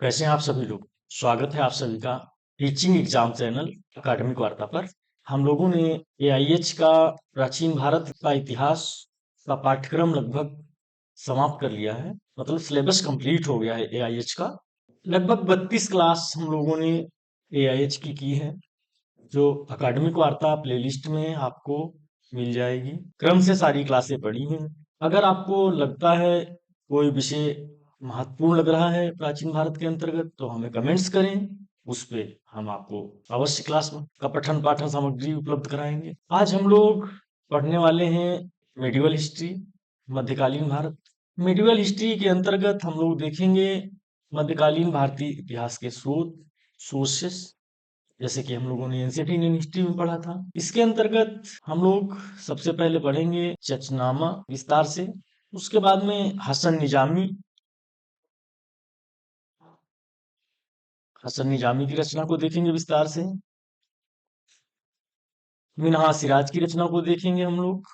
कैसे हैं आप सभी लोग। स्वागत है आप सभी का टीचिंग एग्जाम चैनल एकेडमिक वार्ता पर। हम लोगों ने एआईएच का प्राचीन भारत का इतिहास का पाठ्यक्रम लगभग समाप्त कर लिया है। मतलब सिलेबस कंप्लीट हो गया है एआईएच का। लगभग 32 क्लास हम लोगों ने एआईएच की है, जो एकेडमिक वार्ता प्लेलिस्ट में आपको मिल जाएगी। क्रम से सारी क्लासें पढ़ी हैं। अगर आपको लगता है कोई विषय महत्वपूर्ण लग रहा है प्राचीन भारत के अंतर्गत, तो हमें कमेंट्स करें। उस पे हम आपको अवश्य क्लास में का पठन पाठन सामग्री उपलब्ध कराएंगे। आज हम लोग पढ़ने वाले हैं मेडिवल हिस्ट्री, मध्यकालीन भारत। मेडिवल हिस्ट्री के अंतर्गत हम लोग देखेंगे मध्यकालीन भारतीय इतिहास के स्रोत, सोर्सेस, जैसे कि हम लोगों ने एंशिएंट इंडियन हिस्ट्री में पढ़ा था। इसके अंतर्गत हम लोग सबसे पहले पढ़ेंगे चचनामा विस्तार से। उसके बाद में हसन निजामी की रचना को देखेंगे विस्तार से। मिन्हा सिराज की रचना को देखेंगे हम लोग।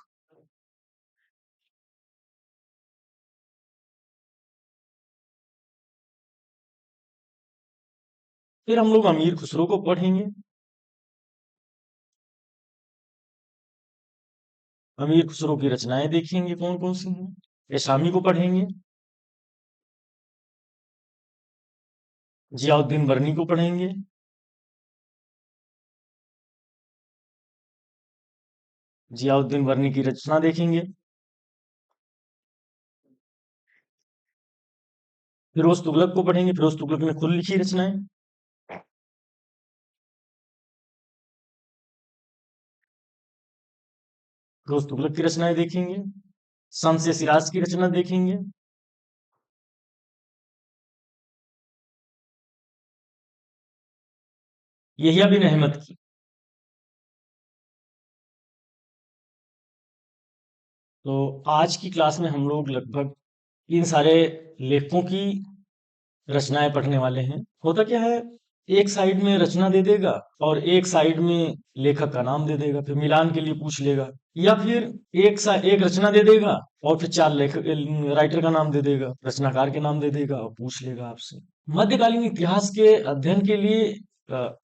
फिर हम लोग अमीर खुसरो को पढ़ेंगे। अमीर खुसरो की रचनाएं देखेंगे कौन कौन सी हैं। एसामी को पढ़ेंगे। जियाउद्दीन बर्नी को पढ़ेंगे। जियाउद्दीन बर्नी की रचना देखेंगे। फिरोज तुगलक को पढ़ेंगे। फिरोज तुगलक ने खुद लिखी रचनाएं। फिरोज तुगलक की रचनाएं देखेंगे। शम्स सिराज की रचना देखेंगे। यहिया बिन अहमद की। तो आज की क्लास में हम लोग लगभग इन सारे लेखकों की रचनाएं पढ़ने वाले हैं। होता क्या है, एक साइड में रचना दे देगा और एक साइड में लेखक का नाम दे देगा, फिर मिलान के लिए पूछ लेगा। या फिर एक रचना दे देगा और फिर चार लेखक राइटर का नाम दे देगा, रचनाकार के नाम दे देगा और पूछ लेगा आपसे। मध्यकालीन इतिहास के अध्ययन के लिए अ,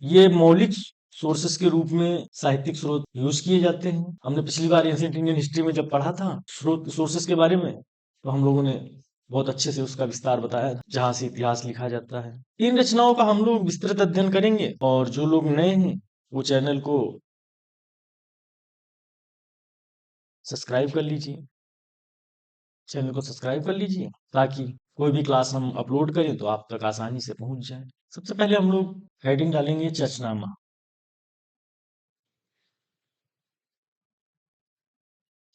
ये मौलिक सोर्सेस के रूप में साहित्यिक स्रोत यूज किए जाते हैं। हमने पिछली बार एंशिएंट इंडियन हिस्ट्री में जब पढ़ा था स्रोत सोर्सेस के बारे में, तो हम लोगों ने बहुत अच्छे से उसका विस्तार बताया जहां से इतिहास लिखा जाता है। इन रचनाओं का हम लोग विस्तृत अध्ययन करेंगे, और जो लोग नए हैं वो चैनल को सब्सक्राइब कर लीजिए। चैनल को सब्सक्राइब कर लीजिए ताकि कोई भी क्लास हम अपलोड करें तो आप तक आसानी से पहुंच जाए। सबसे पहले हम लोग हेडिंग डालेंगे चचनामा।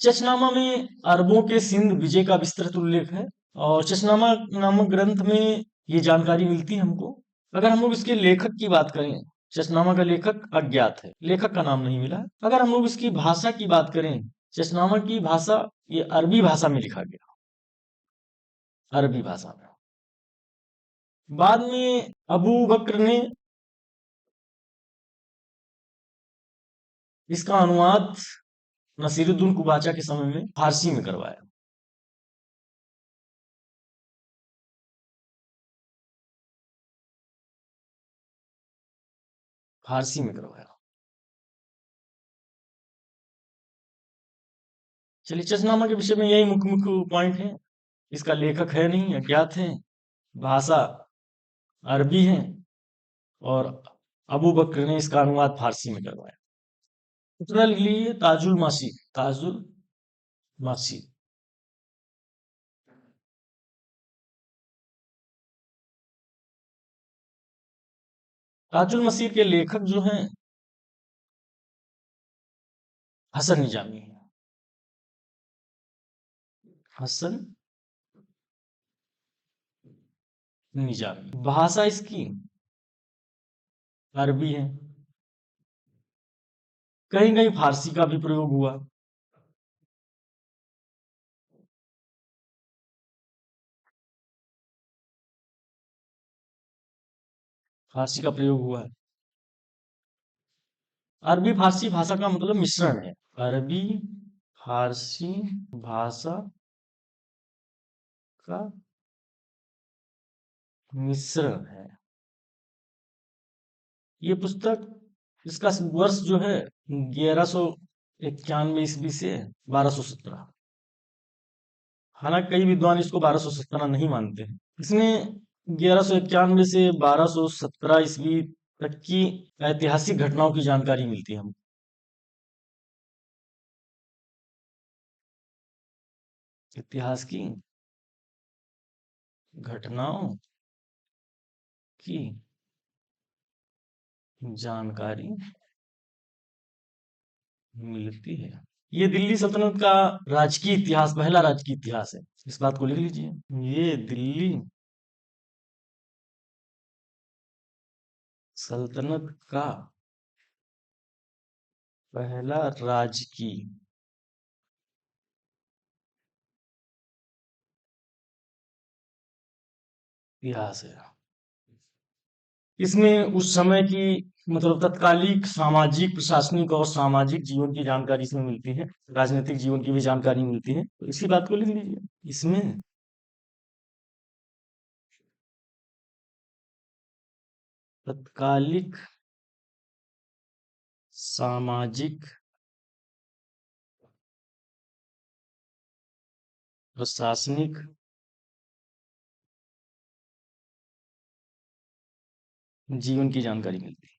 चचनामा में अरबों के सिंध विजय का विस्तृत उल्लेख है, और चचनामा नामक ग्रंथ में ये जानकारी मिलती है हमको। अगर हम लोग इसके लेखक की बात करें, चचनामा का लेखक अज्ञात है, लेखक का नाम नहीं मिला है। अगर हम लोग इसकी भाषा की बात करें, चचनामा की भाषा ये अरबी भाषा में लिखा गया, अरबी भाषा में। बाद में अबू बकर ने इसका अनुवाद नसीरुद्दीन कुबाचा के समय में फारसी में करवाया। फारसी में करवाया। चलिए, चचनामा के विषय में यही मुख्य मुख्य पॉइंट है। इसका लेखक है नहीं, अज्ञात है, भाषा अरबी है, और अबू बकर ने इसका अनुवाद फारसी में करवाया। उतना लिख लीजिए, ताजुल मासीर, ताजुल मासीर। ताजुल मसीर के लेखक जो हैं हसन निजामी है। हसन निजामी। भाषा इसकी अरबी है। कहीं कहीं फारसी का भी प्रयोग हुआ। फारसी का प्रयोग हुआ है। अरबी फारसी भाषा का मतलब मिश्रण है। अरबी फारसी भाषा का मिश्रण है। ये पुस्तक, इसका वर्ष जो है 1191 ईस्वी से 1217। हालांकि कई विद्वान इसको 1217 नहीं मानते हैं। इसमें 1191 से 1217 ईस्वी तक की ऐतिहासिक घटनाओं की जानकारी मिलती है हमको। इतिहास की घटनाओं की जानकारी मिलती है। ये दिल्ली सल्तनत का राजकीय इतिहास, पहला राजकीय इतिहास है। इस बात को लिख लीजिए। ये दिल्ली सल्तनत का पहला राजकीय इतिहास है। इसमें उस समय की, मतलब तत्कालिक सामाजिक, प्रशासनिक और सामाजिक जीवन की जानकारी इसमें मिलती है। राजनीतिक जीवन की भी जानकारी मिलती है। तो इसी बात को लिख लीजिए। इसमें तत्कालिक सामाजिक, प्रशासनिक जीवन की जानकारी मिलती है।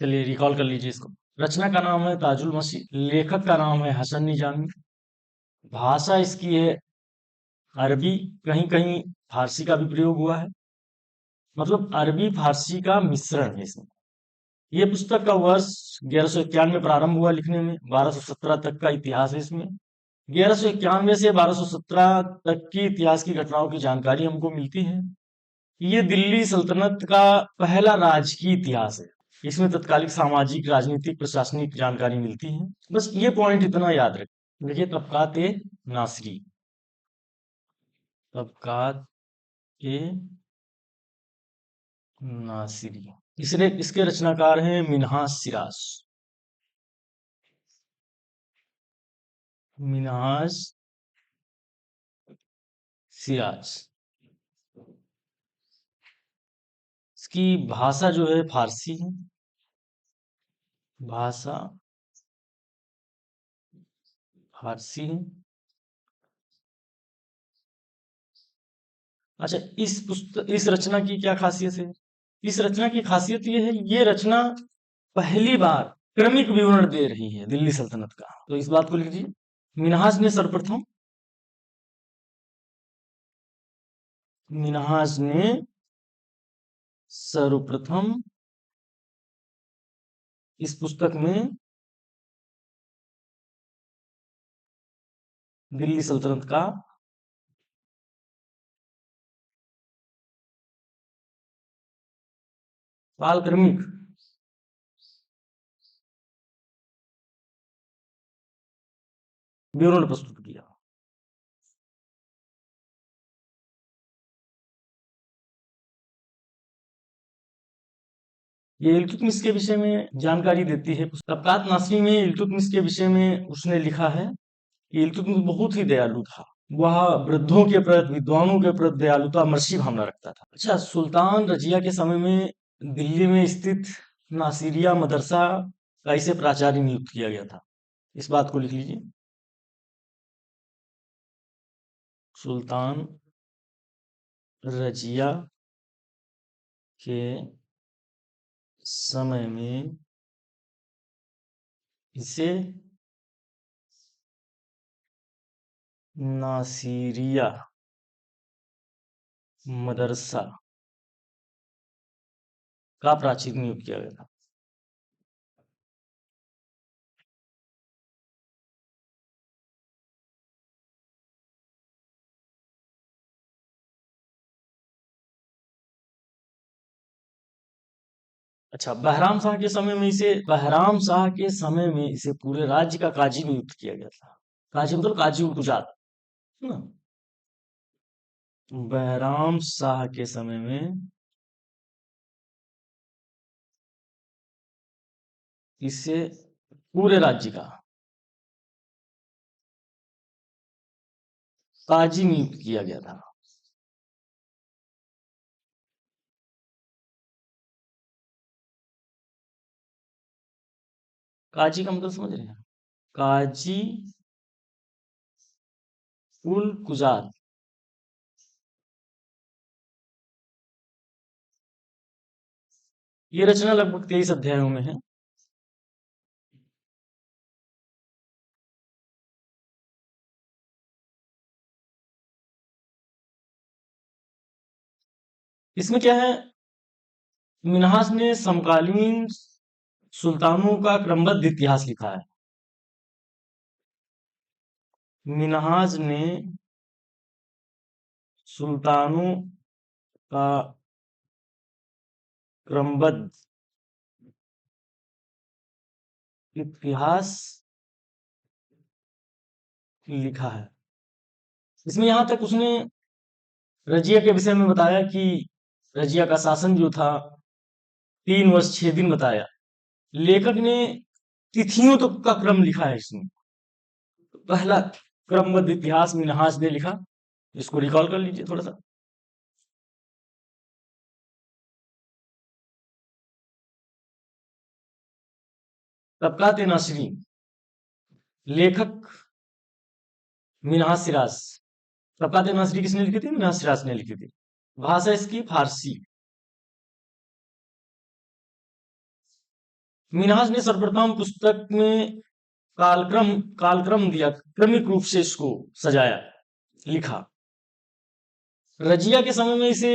चलिए रिकॉल कर लीजिए इसको। रचना का नाम है ताजुल मसीह, लेखक का नाम है हसन निजामी, भाषा इसकी है अरबी, कहीं कहीं फारसी का भी प्रयोग हुआ है, मतलब अरबी फारसी का मिश्रण है इसमें। ये पुस्तक का वर्ष 1191 में प्रारंभ हुआ लिखने में, 1217 तक का इतिहास है इसमें। 1191 से 1217 तक की इतिहास की घटनाओं की जानकारी हमको मिलती है। ये दिल्ली सल्तनत का पहला राजकीय इतिहास है। इसमें तत्कालिक सामाजिक, राजनीतिक, प्रशासनिक जानकारी मिलती है। बस ये पॉइंट इतना याद रखें। देखिए, तबकात ए नासरी, तबकात ए नासिरी, इसके रचनाकार हैं मिन्हाज सिराज। मिन्हाज सिराज। इसकी भाषा जो है फारसी है। भाषा फारसी है। अच्छा, इस रचना की क्या खासियत है? इस रचना की खासियत ये है, ये रचना पहली बार क्रमिक विवरण दे रही है दिल्ली सल्तनत का। तो इस बात को लिख लीजिए। मिन्हाज ने सर्वप्रथम मिन्हाज ने सर्वप्रथम इस पुस्तक में दिल्ली सल्तनत का कालक्रमिक विवरण प्रस्तुत किया। ये इल्तुतमिश के विषय में जानकारी देती है। तबकात नासरी में इल्तुतमिश के विषय में उसने लिखा है कि इल्तुतमिश बहुत ही दयालु था। वह वृद्धों के प्रति, विद्वानों के प्रति दयालुता, मर्सी भावना रखता था। अच्छा, सुल्तान रजिया के समय में दिल्ली में स्थित नासिरिया मदरसा का इसे प्राचार्य नियुक्त किया गया था। इस बात को लिख लीजिए। सुल्तान रजिया के समय में इसे नासिरिया मदरसा का प्राचार्य नियुक्त किया गया था। अच्छा, बहराम शाह के समय में इसे पूरे राज्य का काजी नियुक्त किया गया था। काजी मतलब काजी उर्दुजात, है ना। बहराम शाह के समय में इसे पूरे राज्य का काजी नियुक्त किया गया था। काजी का मतलब समझ रहे हैं? काजी उल कुजात। ये रचना लगभग 23 अध्यायों में है। इसमें क्या है, मिन्हाज ने समकालीन सुल्तानों का क्रमबद्ध इतिहास लिखा है। मिन्हाज ने सुल्तानों का क्रमबद्ध इतिहास लिखा है। इसमें यहां तक उसने रजिया के विषय में बताया कि रजिया का शासन जो था 3 वर्ष 6 दिन बताया। लेखक ने तिथियों तक का क्रम लिखा है इसमें। पहला क्रमबद्ध इतिहास मिन्हाज ने लिखा, इसको रिकॉल कर लीजिए थोड़ा सा। तबकात नासरी, लेखक मिन्हाज सिराज। तबकात नासरी किसने लिखी थी? मिन्हाज सिराज ने लिखी थी। भाषा इसकी फारसी। मिन्हाज ने सर्वप्रथम पुस्तक में कालक्रम कालक्रम दिया, क्रमिक रूप से इसको सजाया, लिखा। रजिया के समय में इसे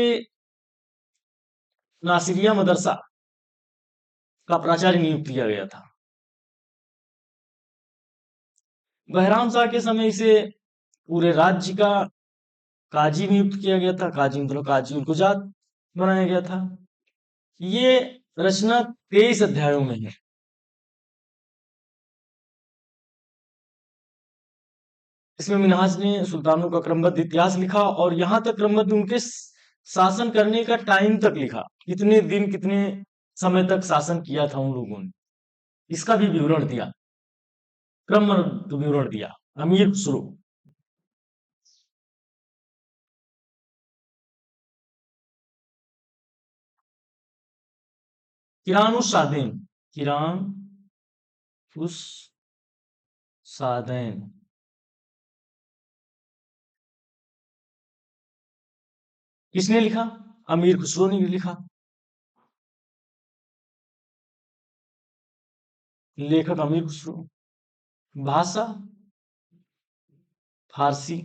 नासिरिया मदरसा का प्राचार्य नियुक्त किया गया था। बहराम शाह के समय इसे पूरे राज्य का काजी नियुक्त किया गया था। काजी मतलब काजी उल गुजात बनाया गया था। ये रचना 23 अध्यायों में है। इसमें मिन्हाज ने सुल्तानों का क्रमबद्ध इतिहास लिखा और यहां तक क्रमबद्ध उनके शासन करने का टाइम तक लिखा, कितने दिन कितने समय तक शासन किया था उन लोगों ने, इसका भी विवरण दिया, क्रम विवरण दिया। अमीर खुसरो। किरानुस सादेन, किरान उस सादैन, किसने लिखा? अमीर खुसरो ने लिखा। लेखक अमीर खुसरो। भाषा फारसी।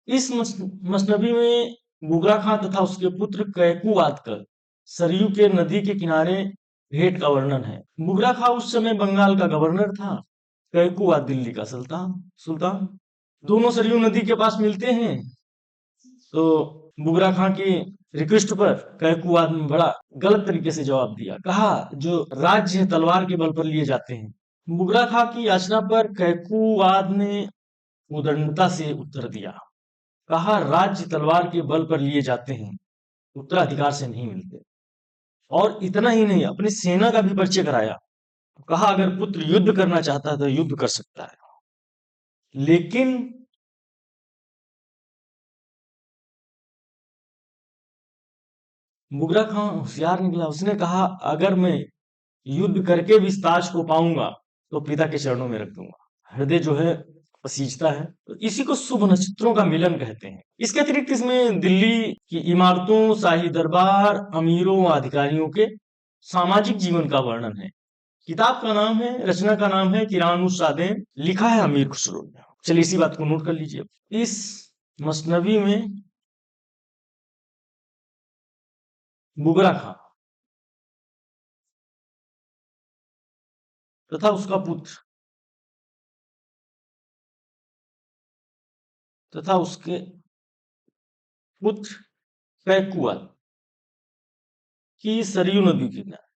इस मसनबी में बुगरा खां तथा उसके पुत्र कैकुवात कर सरयू के नदी के किनारे भेंट का वर्णन है। बुगरा खां उस समय बंगाल का गवर्नर था, कैकुवात दिल्ली का सुल्तान सुल्तान दोनों सरयू नदी के पास मिलते हैं। तो बुगरा खां की रिक्वेस्ट पर कैकुवात ने बड़ा गलत तरीके से जवाब दिया। कहा जो राज्य तलवार के बल पर लिए जाते हैं। बुगरा खां की याचना पर कैकुवात ने उदंडता से उत्तर दिया। कहा राज्य तलवार के बल पर लिए जाते हैं, उत्तराधिकार से नहीं मिलते। और इतना ही नहीं, अपनी सेना का भी परिचय कराया। कहा अगर पुत्र युद्ध करना चाहता है तो युद्ध कर सकता है, लेकिन बुगरा खां होशियार निकला। उसने कहा अगर मैं युद्ध करके भी इस ताज को पाऊंगा तो पिता के चरणों में रख दूंगा। हृदय जो है पसीजता है। तो इसी को शुभ नक्षत्रों का मिलन कहते हैं। इसके अतिरिक्त इसमें दिल्ली की इमारतों, शाही दरबार, अमीरों व अधिकारियों के सामाजिक जीवन का वर्णन है। किताब का नाम है, रचना का नाम है किरानुस सादेन, लिखा है अमीर खुसरो ने। चलिए इसी बात को नोट कर लीजिए। इस मसनबी में बुगरा खां तथा उसका पुत्र तथा उसके पुत्र कैकुआ की सरयू नदी के किनारे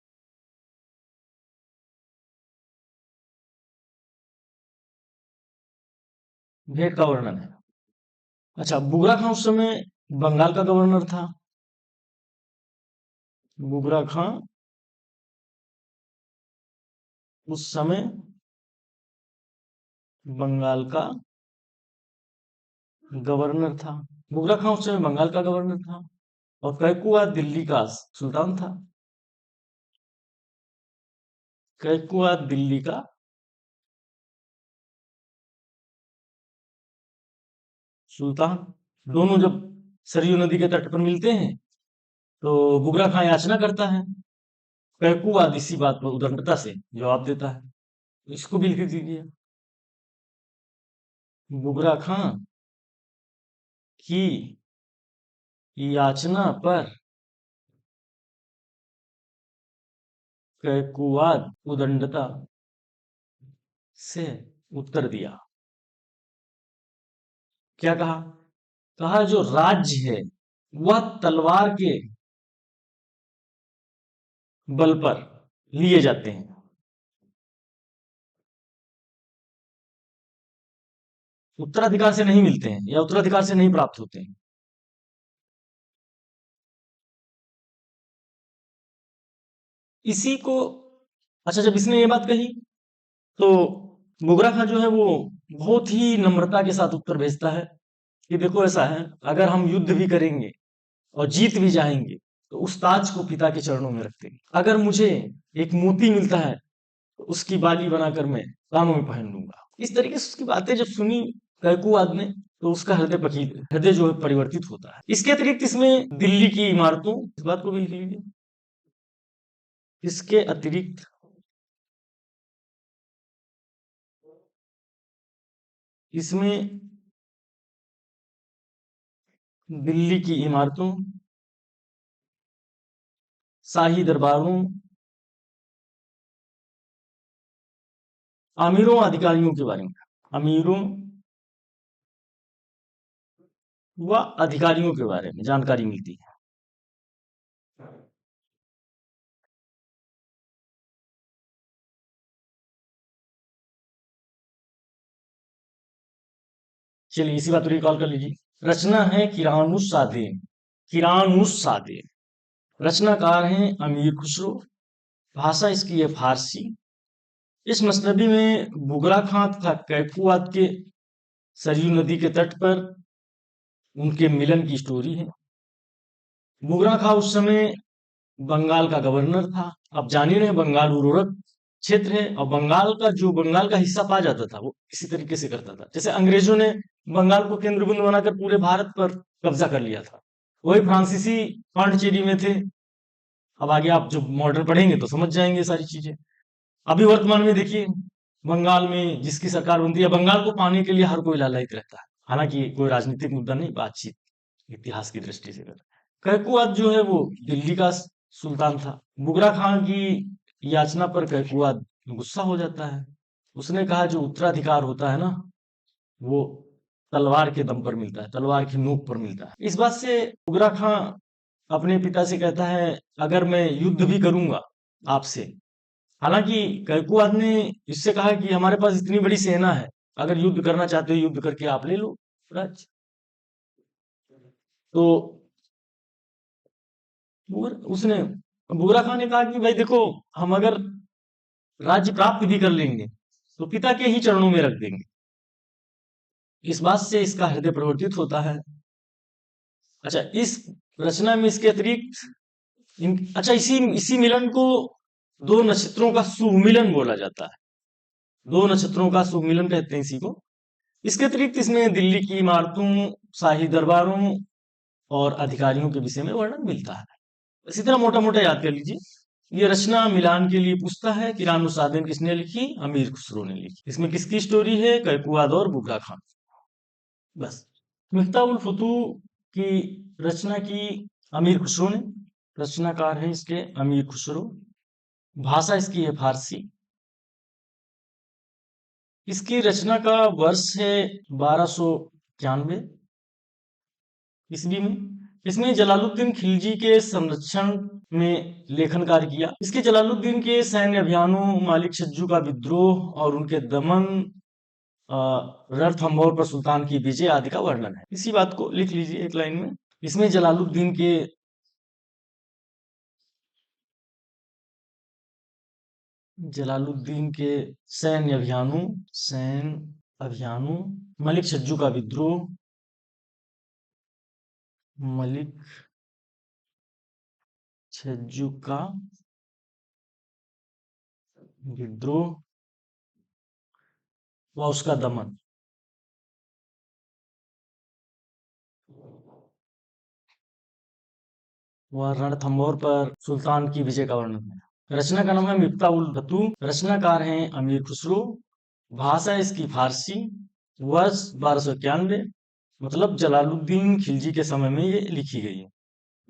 भेंट का वर्णन है। अच्छा, बुगरा खां उस समय बंगाल का गवर्नर था। बुगरा खां उस समय बंगाल का गवर्नर था। बुगरा खां उस समय बंगाल का गवर्नर था और कैकुआ दिल्ली का सुल्तान था। कैकुआ दिल्ली का सुल्तान। दोनों जब सरयू नदी के तट पर मिलते हैं तो बुगरा खां याचना करता है, कैकुआ इसी बात पर उदंडता से जवाब देता है। इसको भी लिख दीजिए। बुगरा खां की याचना पर कैकुआद उदंडता से उत्तर दिया। क्या कहा? कहा जो राज्य है वह तलवार के बल पर लिए जाते हैं, उत्तराधिकार से नहीं मिलते हैं या उत्तराधिकार से नहीं प्राप्त होते हैं। इसी को, अच्छा, जब इसने ये बात कही तो बुगरा खां जो है वो बहुत ही नम्रता के साथ उत्तर भेजता है कि देखो ऐसा है, अगर हम युद्ध भी करेंगे और जीत भी जाएंगे तो उस ताज को पिता के चरणों में रखते हैं। अगर मुझे एक मोती मिलता है तो उसकी बाली बनाकर मैं कानों में पहन लूंगा। इस तरीके से उसकी बातें जब सुनी कैकुआद ने तो उसका हृदय जो है परिवर्तित होता है। इसके अतिरिक्त इसमें दिल्ली की इमारतों, इस बात को भी लिख लीजिए। इसके अतिरिक्त इसमें दिल्ली की इमारतों, शाही दरबारों, अमीरों अधिकारियों के बारे में, अमीरों व अधिकारियों के बारे में जानकारी मिलती है। चलिए इसी बात को रिकॉल कर लीजिए। रचना है किरानुस्सादेन। किरानुस्सादेन रचनाकार हैं अमीर खुसरो। भाषा इसकी है फारसी। इस मसनबी में बुगरा खां तथा कैकुआत के सरयू नदी के तट पर उनके मिलन की स्टोरी है। बुगरा खां उस समय बंगाल का गवर्नर था। अब जान ही रहे हैं, बंगाल उर्वरक क्षेत्र है और बंगाल का हिस्सा पा जाता था वो इसी तरीके से करता था जैसे अंग्रेजों ने बंगाल को केंद्र बिंदु बनाकर पूरे भारत पर कब्जा कर लिया था। वही फ्रांसीसी पांडिचेरी में थे। अब आगे आप जब मॉडर्न पढ़ेंगे तो समझ जाएंगे सारी चीजें। अभी वर्तमान में देखिए, बंगाल में जिसकी सरकार बनती है, बंगाल को पाने के लिए हर कोई लालायित रहता है। हालांकि कोई राजनीतिक मुद्दा नहीं, बातचीत इतिहास की दृष्टि से कर। कैकुआद जो है वो दिल्ली का सुल्तान था। बुगरा खां की याचना पर कैकुआद गुस्सा हो जाता है। उसने कहा जो उत्तराधिकार होता है ना, वो तलवार के दम पर मिलता है, तलवार की नोक पर मिलता है। इस बात से बुगरा खां अपने पिता से कहता है, अगर मैं युद्ध भी करूंगा आपसे, हालांकि कैकुआद ने इससे कहा कि हमारे पास इतनी बड़ी सेना है, अगर युद्ध करना चाहते हो युद्ध करके आप ले लो राज्य। तो उसने बुगरा खान ने कहा कि भाई देखो, हम अगर राज्य प्राप्त भी कर लेंगे तो पिता के ही चरणों में रख देंगे। इस बात से इसका हृदय परिवर्तित होता है। अच्छा, इस रचना में इसके अतिरिक्त अच्छा, इसी इसी मिलन को दो नक्षत्रों का शुभ मिलन बोला जाता है। दो नक्षत्रों का शुभ मिलन कहते हैं इसी को। इसके अतिरिक्त इसमें दिल्ली की इमारतों, शाही दरबारों और अधिकारियों के विषय में वर्णन मिलता है। इसी तरह मोटा मोटा याद कर लीजिए। ये रचना मिलान के लिए पूछता है कि रानुसादेन किसने लिखी? अमीर खुसरो ने लिखी। इसमें किसकी स्टोरी है? कैकुआद और बुगरा खान। बस। मिफ्ताह उल फुतू की रचना की अमीर खुसरो ने। रचनाकार है इसके अमीर खुसरो। भाषा इसकी है फारसी। इसकी रचना का वर्ष है 1291 ईस्वी में। इसमें जलालुद्दीन खिलजी के संरक्षण में लेखन कार्य किया। इसके जलालुद्दीन के सैन्य अभियानों, मालिक छज्जू का विद्रोह और उनके दमन, अ, रणथंभौर पर सुल्तान की विजय आदि का वर्णन है। इसी बात को लिख लीजिए एक लाइन में। इसमें जलालुद्दीन के सैन्य अभियानों, मलिक छज्जू का विद्रोह मलिक छज्जू का विद्रोह व उसका दमन। वह रणथंभौर पर सुल्तान की विजय का वर्णन है। रचना का नाम है मिफ्ता उल बतू। रचनाकार हैं अमीर खुसरो। भाषा इसकी फारसी। वर्ष 1291, मतलब जलालुद्दीन खिलजी के समय में ये लिखी गई है।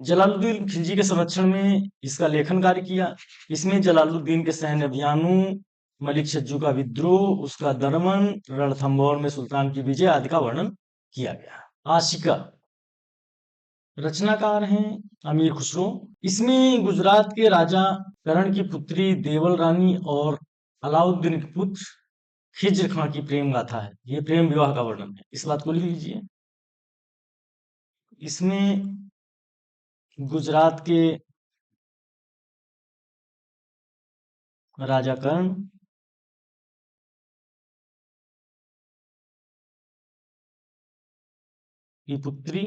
जलालुद्दीन खिलजी के संरक्षण में इसका लेखन कार्य किया। इसमें जलालुद्दीन के सैन्य अभियानों, मलिक छज्जू का विद्रोह, उसका दमन, रणथंभौर में सुल्तान की विजय आदि का वर्णन किया गया। आशिका रचनाकार हैं अमीर खुसरो। इसमें गुजरात के राजा करण की पुत्री देवल रानी और अलाउद्दीन के पुत्र खिज्र खां की प्रेम गाथा है। ये प्रेम विवाह का वर्णन है, इस बात को लिख लीजिए। इसमें गुजरात के राजा कर्ण की पुत्री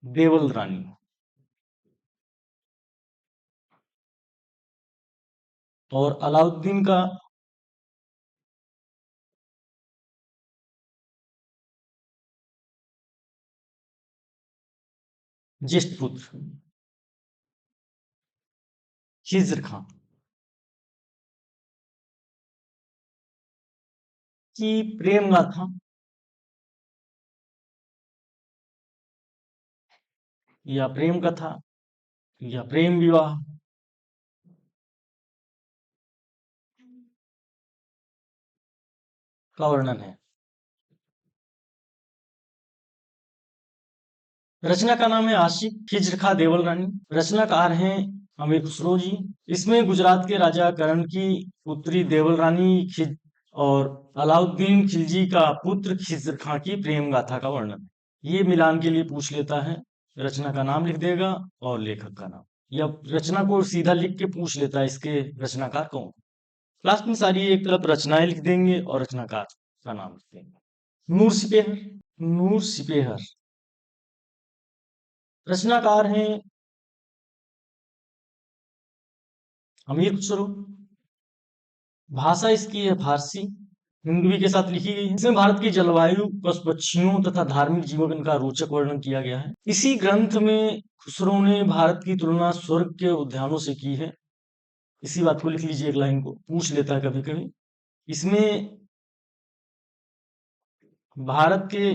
देवल रानी और अलाउद्दीन का ज्येष्ठ पुत्र खिज्र खां की प्रेम गाथा या प्रेम कथा या प्रेम विवाह का वर्णन है। रचना का नाम है आशिक खिज्र खां देवल रानी। रचनाकार हैं अमीर खुसरो जी। इसमें गुजरात के राजा करण की पुत्री देवल रानी खिज और अलाउद्दीन खिलजी का पुत्र खिज्र खां की प्रेम गाथा का वर्णन है। ये मिलान के लिए पूछ लेता है, रचना का नाम लिख देगा और लेखक का नाम, या रचना को सीधा लिख के पूछ लेता है इसके रचनाकार कौन। क्लास में सारी एक तरफ रचनाएं लिख देंगे और रचनाकार का नाम लिख देंगे। नूर सिपेहर। नूर सिपेहर रचनाकार हैं अमीर खुसरो। भाषा इसकी है फारसी, हिंदवी के साथ लिखी गई है। इसमें भारत की जलवायु, पशु पक्षियों तथा धार्मिक जीवन का रोचक वर्णन किया गया है। इसी ग्रंथ में खुसरो ने भारत की तुलना स्वर्ग के उद्यानों से की है। इसी बात को लिख लीजिए, एक लाइन को पूछ लेता है कभी कभी। इसमें भारत के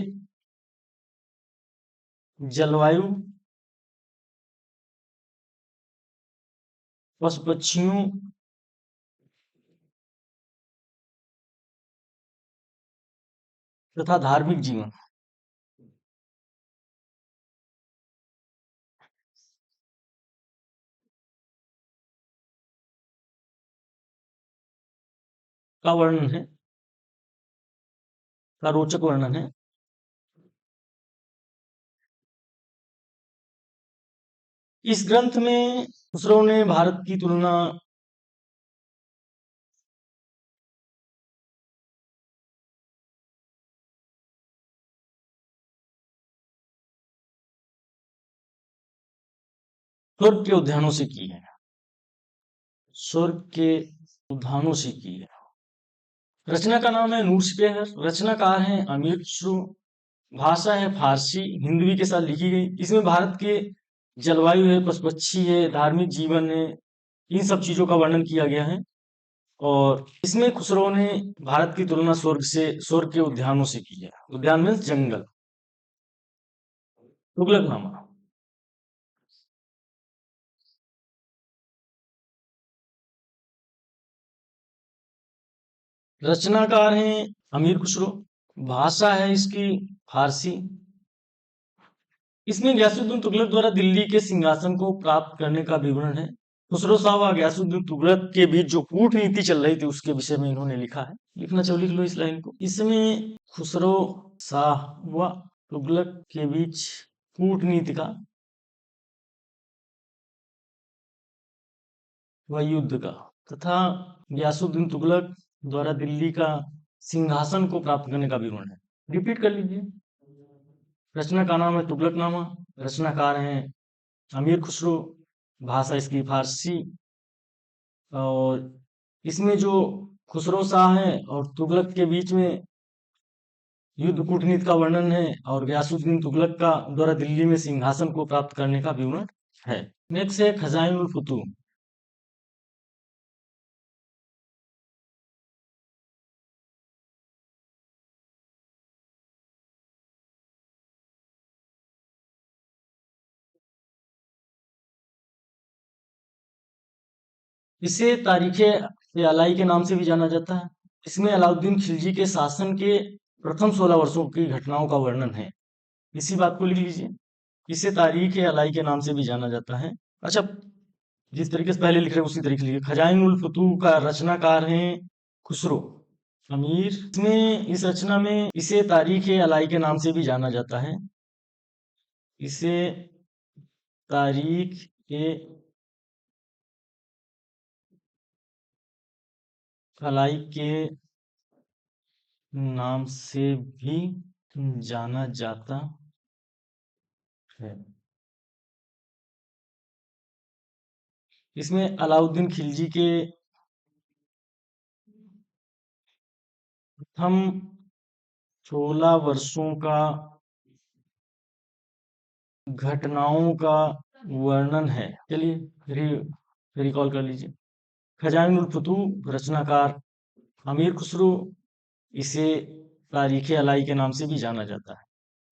जलवायु, पशु पक्षियों तथा धार्मिक जीवन का वर्णन है, का रोचक वर्णन है। इस ग्रंथ में खुसरो ने भारत की तुलना स्वर्ग के उद्यानों से की है। स्वर्ग के उद्यानों से की है। रचना का नाम है नूर सिपेहर। रचनाकार हैं अमीर खुसरो। भाषा है फारसी, हिंदवी के साथ लिखी गई। इसमें भारत के जलवायु है, पशु पक्षी है, धार्मिक जीवन है, इन सब चीजों का वर्णन किया गया है। और इसमें खुसरो ने भारत की तुलना स्वर्ग के उद्यानों से की है। उद्यान मीन्स जंगल। तुगलकनामा। रचनाकार हैं अमीर खुसरो। भाषा है इसकी फारसी। इसमें गयासुद्दीन तुगलक द्वारा दिल्ली के सिंहासन को प्राप्त करने का विवरण है। खुसरो शाह व गयासुद्दीन तुगलक के बीच जो कूटनीति चल रही थी उसके विषय में इन्होंने लिखा है। लिखना चाहो लिख लो इस लाइन को। इसमें खुसरो शाह व तुगलक के बीच कूटनीति का व युद्ध का तथा गयासुद्दीन तुगलक द्वारा दिल्ली का सिंहासन को प्राप्त करने का विवरण है। रिपीट कर लीजिए। रचना का नाम है तुगलकनामा। रचनाकार हैं अमीर खुसरो। भाषा इसकी फारसी। और इसमें जो खुसरो शाह है और तुगलक के बीच में युद्ध कूटनीति का वर्णन है, और गयासुद्दीन तुगलक का द्वारा दिल्ली में सिंहासन को प्राप्त करने का विवरण है। नेक्स्ट है खजाइन उल फुतूह। इसे तारीखे अलाई के नाम से भी जाना जाता है। इसमें अलाउद्दीन खिलजी के शासन के प्रथम 16 वर्षों की घटनाओं का वर्णन है। इसी बात को लिख लीजिए। इसे तारीख अलाई के नाम से भी जाना जाता है। अच्छा, जिस तरीके से पहले लिख रहे हैं उसी तरीके से लिखिए। खजाइन उल फुतूह का रचनाकार हैं खुसरो अमीर। इसमें इस रचना में इसे तारीख अलाई के नाम से भी जाना जाता है। इसे तारीख ए अलाई के नाम से भी जाना जाता है। इसमें अलाउद्दीन खिलजी के प्रथम 16 वर्षों का घटनाओं का वर्णन है। चलिए रिकॉल कर लीजिए। खजाइन उल फुतूह रचनाकार अमीर खुसरो। इसे तारीख अलाई के नाम से भी जाना जाता है।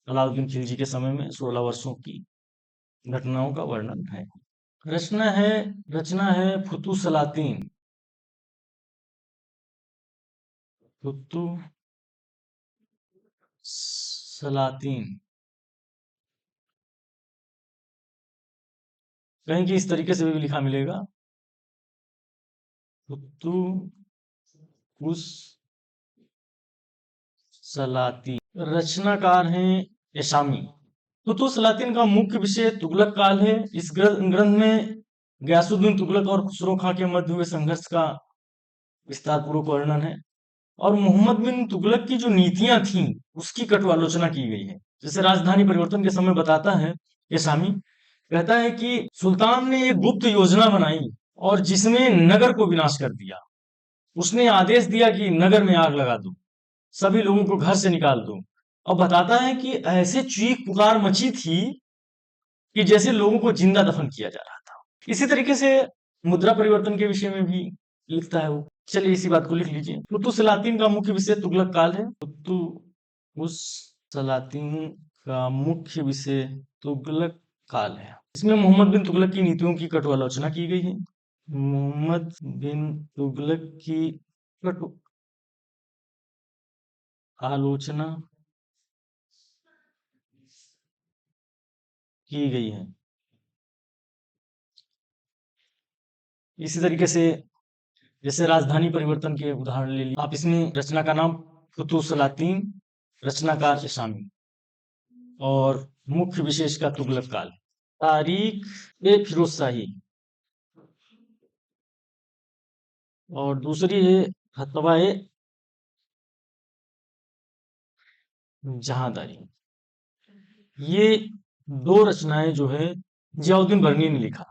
अलाउद्दीन खिलजी के समय में 16 वर्षों की घटनाओं का वर्णन है। रचना है रचना है फुतुह सलातीन। फुतुह सलातीन कहीं कि इस तरीके से भी लिखा मिलेगा, फुतुह उस सलातीन। रचनाकार हैं यशामी। फुतुह सलातीन का मुख्य विषय तुगलक काल है। इस ग्रंथ में गयासुद्दीन तुगलक और खुसरो खां के मध्य हुए संघर्ष का विस्तार पूर्वक वर्णन है, और मोहम्मद बिन तुगलक की जो नीतियां थीं उसकी कटु आलोचना की गई है। जैसे राजधानी परिवर्तन के समय बताता है ये सामी, कहता है कि सुल्तान ने एक गुप्त योजना बनाई और जिसमें नगर को विनाश कर दिया। उसने आदेश दिया कि नगर में आग लगा दो, सभी लोगों को घर से निकाल दो। और बताता है कि ऐसे चीख पुकार मची थी कि जैसे लोगों को जिंदा दफन किया जा रहा था। इसी तरीके से मुद्रा परिवर्तन के विषय में भी लिखता है वो। चलिए इसी बात को लिख लीजिए। कुतुब सलातीन का मुख्य विषय तुगलक काल है। कुतुब उस सलातीन का मुख्य विषय तुगलक काल है। इसमें मोहम्मद बिन तुगलक की नीतियों की कटु आलोचना की गई है। मोहम्मद बिन तुगलक की कटु आलोचना की गई है। इसी तरीके से जैसे राजधानी परिवर्तन के उदाहरण ले लीजिए आप। इसमें रचना का नाम फुतुह सलातीन, रचनाकार शामी, और मुख्य विशेष का तुगलक काल। तारीख ए फिरोज शाही, और दूसरी है फतवा ए जहांदारी। ये दो रचनाएं जो है जियाउद्दीन बर्नी ने लिखा।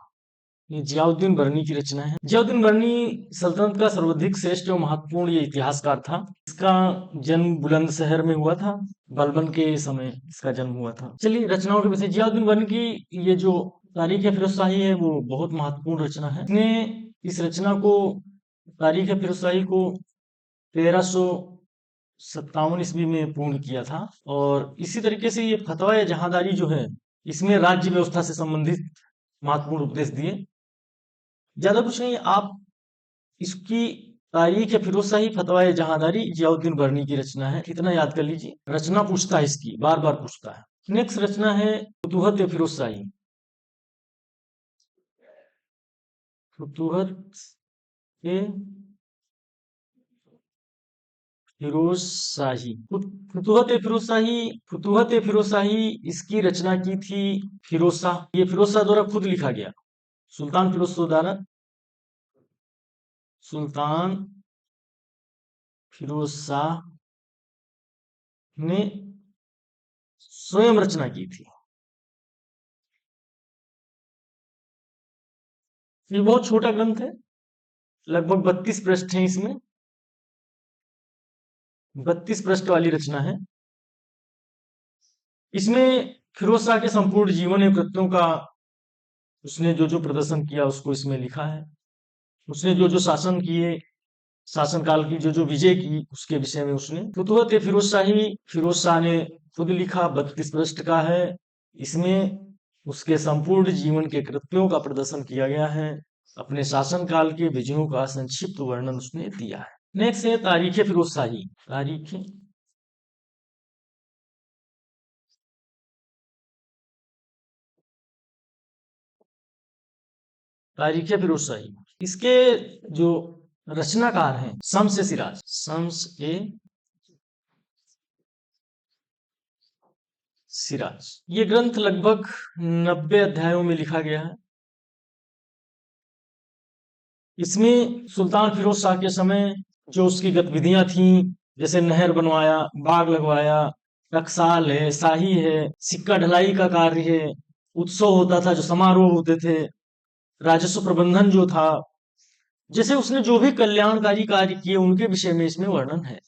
ये जियाउद्दीन बर्नी की रचना है। जियाउद्दीन बर्नी सल्तनत का सर्वाधिक श्रेष्ठ और महत्वपूर्ण ये इतिहासकार था। इसका जन्म बुलंदशहर में हुआ था। बलबन के समय इसका जन्म हुआ था। चलिए रचनाओं के विषय। जियाउद्दीन बर्नी की ये जो तारीख फिरोज शाही है वो बहुत महत्वपूर्ण रचना है। इसने इस रचना को, तारीख फिरोज शाही को 1357 ईस्वी में पूर्ण किया था। और इसी तरीके से ये फतवा या जहांदारी जो है इसमें राज्य व्यवस्था से संबंधित महत्वपूर्ण उपदेश दिए। ज्यादा कुछ नहीं, आप इसकी तारीख है फिरोज शाही, फतवा ए जहांदारी जियाउद्दीन बर्नी की रचना है, इतना याद कर लीजिए। रचना पूछता है इसकी, बार बार पूछता है। नेक्स्ट रचना है फुतूहत ए फिरोज शाही। फुतूहत ए फिरोज शाही। फुतूहत ए फिरोज शाही इसकी रचना की थी फिरोज शाह। ये फिरोज शाह द्वारा खुद लिखा गया। सुल्तान फिरोज शाह द्वारा, सुल्तान फिरोज शाह ने स्वयं रचना की थी। ये बहुत छोटा ग्रंथ है, लगभग 32 पृष्ठ हैं इसमें। 32 पृष्ठ वाली रचना है। इसमें फिरोज शाह के संपूर्ण जीवन एवं कृत्यों का उसने जो जो प्रदर्शन किया उसको इसमें लिखा है। उसने जो जो शासन किए, शासनकाल की जो जो विजय की, उसके विषय में उसने फुतुहत ए फिरोज शाही फिरोज शाह ने खुद लिखा, 32 पृष्ठ का है। इसमें उसके संपूर्ण जीवन के कृत्यों का प्रदर्शन किया गया है। अपने शासनकाल के विजयों का संक्षिप्त वर्णन उसने दिया है। नेक्स्ट है तारीख फिरोज शाही। तारीख फिरोज शाही, इसके जो रचनाकार हैं शम्स ए सिराज, शम्स ए सिराज। ये ग्रंथ लगभग 90 अध्यायों में लिखा गया है। इसमें सुल्तान फिरोज शाह के समय जो उसकी गतिविधियां थी, जैसे नहर बनवाया, बाग लगवाया, टकसाल है, शाही है, सिक्का ढलाई का कार्य है, उत्सव होता था, जो समारोह होते थे, राजस्व प्रबंधन जो था, जैसे उसने जो भी कल्याणकारी कार्य किए उनके विषय में इसमें वर्णन है।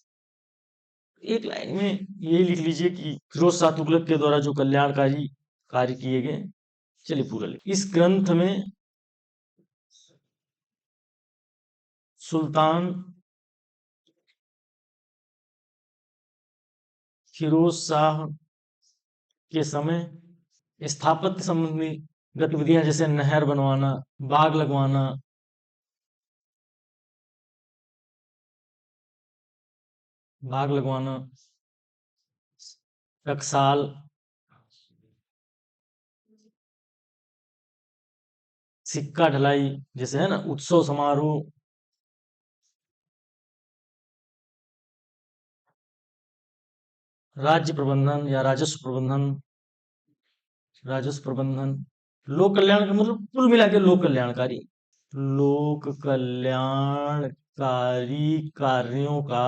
एक लाइन में ये लिख लीजिए कि फिरोज शाह तुगलक के द्वारा जो कल्याणकारी कार्य किए गए। चलिए पूरा लिख। इस ग्रंथ में सुल्तान फिरोज शाह के समय स्थापत्य संबंधी गतिविधियां, जैसे नहर बनवाना, बाग लगवाना, बाग लगवाना, टकसाल, सिक्का ढलाई, जैसे है ना उत्सव समारोह, राज्य प्रबंधन या राजस्व प्रबंधन, लोक कल्याण का मतलब कुल मिला के लोक कल्याणकारी, लोक कल्याणकारी कार्यों का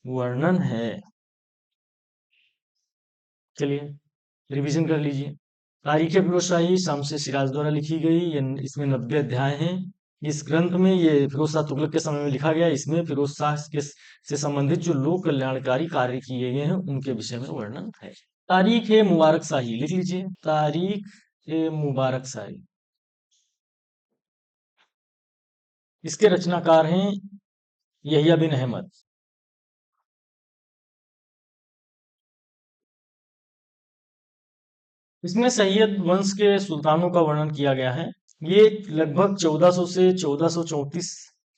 वर्णन है। चलिए रिवीजन कर लीजिए। तारीख फिरोज शाही शम्स सिराज द्वारा लिखी गई। इसमें 90 अध्याय हैं। इस ग्रंथ में ये फिरोज शाह तुगलक के समय में लिखा गया। इसमें फिरोज शाह के से संबंधित जो लोक कल्याणकारी कार्य किए गए हैं उनके विषय में वर्णन है। तारीख है मुबारक शाही, लिख लीजिए तारीख ए मुबारक शाही। इसके रचनाकार हैं यहिया बिन अहमद। इसमें सैयद वंश के सुल्तानों का वर्णन किया गया है। ये लगभग 1400 से 1434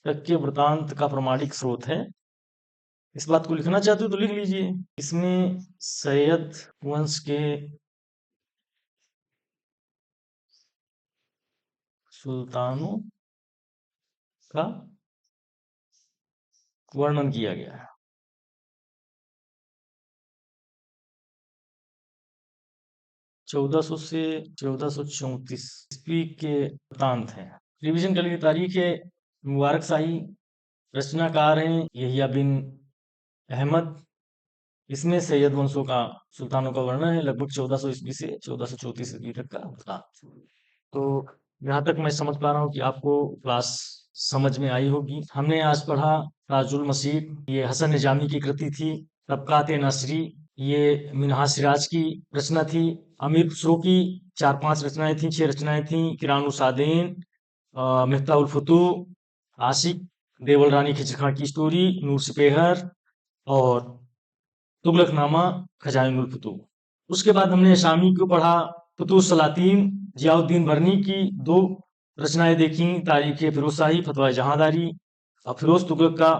तक के वृतांत का प्रमाणिक स्रोत है। इस बात को लिखना चाहते हो तो लिख लीजिए। इसमें सैयद वंश के सुल्तानों का वर्णन किया गया है। 1400 से 1434 ईस्वी के वृतांत हैं। रिवीजन कर लीजिए। तारीख है मुबारक शाही, रचनाकार हैं यहिया बिन अहमद। इसमें सैयद वंशों का सुल्तानों का वर्णन है, लगभग 1400 ईस्वी से 1434 ईस्वी तक का वृतांत। तो यहाँ तक मैं समझ पा रहा हूँ कि आपको क्लास समझ में आई होगी। हमने आज पढ़ा ताजुल मसीह, ये हसन निजामी की कृति थी। तबकात नसरी, ये मिनहाज सिराज की रचना थी। अमीर खुसरो की 4-5 रचनाएं थी, 6 रचनाएं थी। किरान सादेन, मिफ्ताह उल फुतूह, आशिक, देवल रानी खिचर खां की स्टोरी, नूर सिपेहर और तुगलकनामा, खजाइनुल फुतूह। उसके बाद हमने शामी को पढ़ा, फुतूह सलातीन, जियाउद्दीन बरनी की 2 रचनाएं देखी, तारीख फिरोज शाही, फतवा जहांदारी, और फिरोज तुगलक का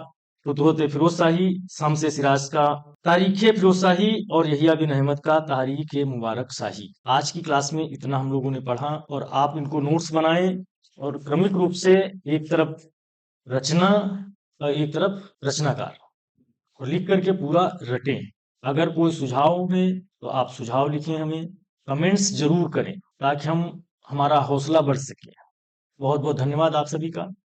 फुतूहत फिरोज शाही, शम्स सिराज का तारीख फिरोज शाही, और यहिया बिन अहमद का तारीख मुबारक शाही। आज की क्लास में इतना हम लोगों ने पढ़ा, और आप इनको नोट्स बनाएं और क्रमिक रूप से एक तरफ रचना और एक तरफ रचनाकार और लिख करके पूरा रटें। अगर कोई सुझाव है तो आप सुझाव लिखें, हमें कमेंट्स जरूर करें ताकि हमारा हौसला बढ़ सके। बहुत बहुत धन्यवाद आप सभी का।